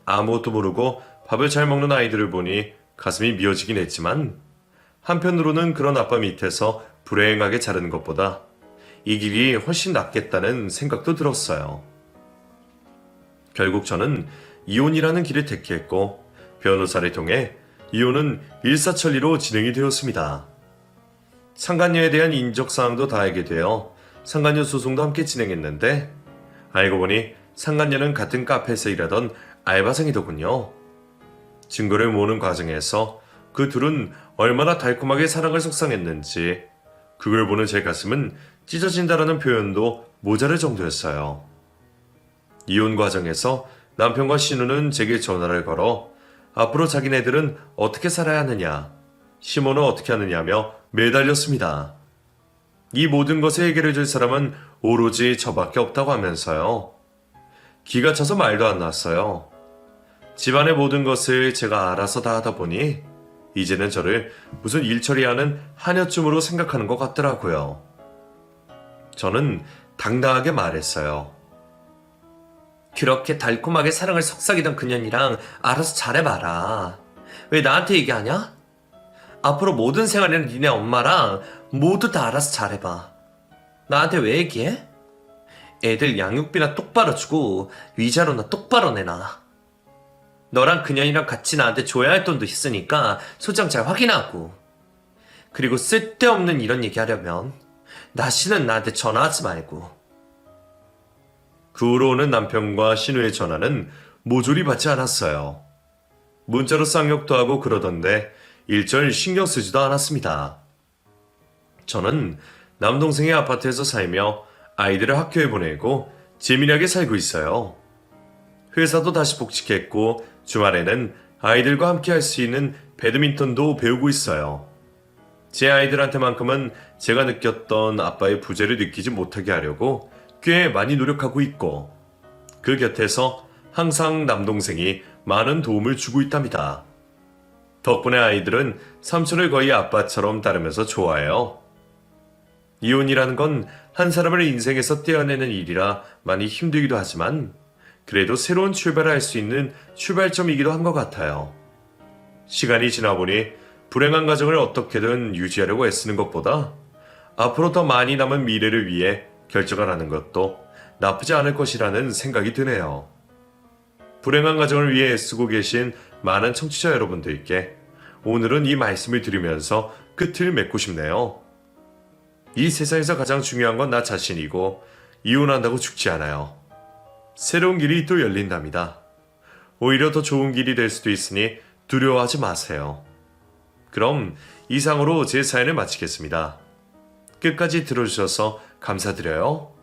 아무것도 모르고 밥을 잘 먹는 아이들을 보니 가슴이 미어지긴 했지만 한편으로는 그런 아빠 밑에서 불행하게 자라는 것보다 이 길이 훨씬 낫겠다는 생각도 들었어요. 결국 저는 이혼이라는 길을 택했고 변호사를 통해 이혼은 일사천리로 진행이 되었습니다. 상간녀에 대한 인적사항도 다 알게 되어 상간녀 소송도 함께 진행했는데 알고 보니 상간녀는 같은 카페에서 일하던 알바생이더군요. 증거를 모으는 과정에서 그 둘은 얼마나 달콤하게 사랑을 속상했는지 그걸 보는 제 가슴은 찢어진다라는 표현도 모자랄 정도였어요. 이혼 과정에서 남편과 신우는 제게 전화를 걸어 앞으로 자기네들은 어떻게 살아야 하느냐, 시모는 어떻게 하느냐며 매달렸습니다. 이 모든 것을 해결해 줄 사람은 오로지 저밖에 없다고 하면서요. 기가 차서 말도 안 났어요. 집안의 모든 것을 제가 알아서 다 하다 보니 이제는 저를 무슨 일 처리하는 하녀쯤으로 생각하는 것 같더라고요. 저는 당당하게 말했어요. 그렇게 달콤하게 사랑을 속삭이던 그년이랑 알아서 잘해봐라. 왜 나한테 얘기하냐? 앞으로 모든 생활에는 니네 엄마랑 모두 다 알아서 잘해봐. 나한테 왜 얘기해? 애들 양육비나 똑바로 주고 위자료나 똑바로 내놔. 너랑 그년이랑 같이 나한테 줘야 할 돈도 있으니까 소장 잘 확인하고. 그리고 쓸데없는 이런 얘기 하려면 다시는 나한테 전화하지 말고. 그 후로 오는 남편과 신우의 전화는 모조리 받지 않았어요. 문자로 쌍욕도 하고 그러던데 일절 신경 쓰지도 않았습니다. 저는 남동생의 아파트에서 살며 아이들을 학교에 보내고 재미나게 살고 있어요. 회사도 다시 복직했고 주말에는 아이들과 함께 할 수 있는 배드민턴도 배우고 있어요. 제 아이들한테만큼은 제가 느꼈던 아빠의 부재를 느끼지 못하게 하려고 꽤 많이 노력하고 있고 그 곁에서 항상 남동생이 많은 도움을 주고 있답니다. 덕분에 아이들은 삼촌을 거의 아빠처럼 따르면서 좋아해요. 이혼이라는 건 한 사람을 인생에서 떼어내는 일이라 많이 힘들기도 하지만 그래도 새로운 출발을 할 수 있는 출발점이기도 한 것 같아요. 시간이 지나 보니 불행한 가정을 어떻게든 유지하려고 애쓰는 것보다 앞으로 더 많이 남은 미래를 위해 결정을 하는 것도 나쁘지 않을 것이라는 생각이 드네요. 불행한 가정을 위해 애쓰고 계신 많은 청취자 여러분들께 오늘은 이 말씀을 드리면서 끝을 맺고 싶네요. 이 세상에서 가장 중요한 건 나 자신이고 이혼한다고 죽지 않아요. 새로운 길이 또 열린답니다. 오히려 더 좋은 길이 될 수도 있으니 두려워하지 마세요. 그럼 이상으로 제 사연을 마치겠습니다. 끝까지 들어주셔서 감사드려요.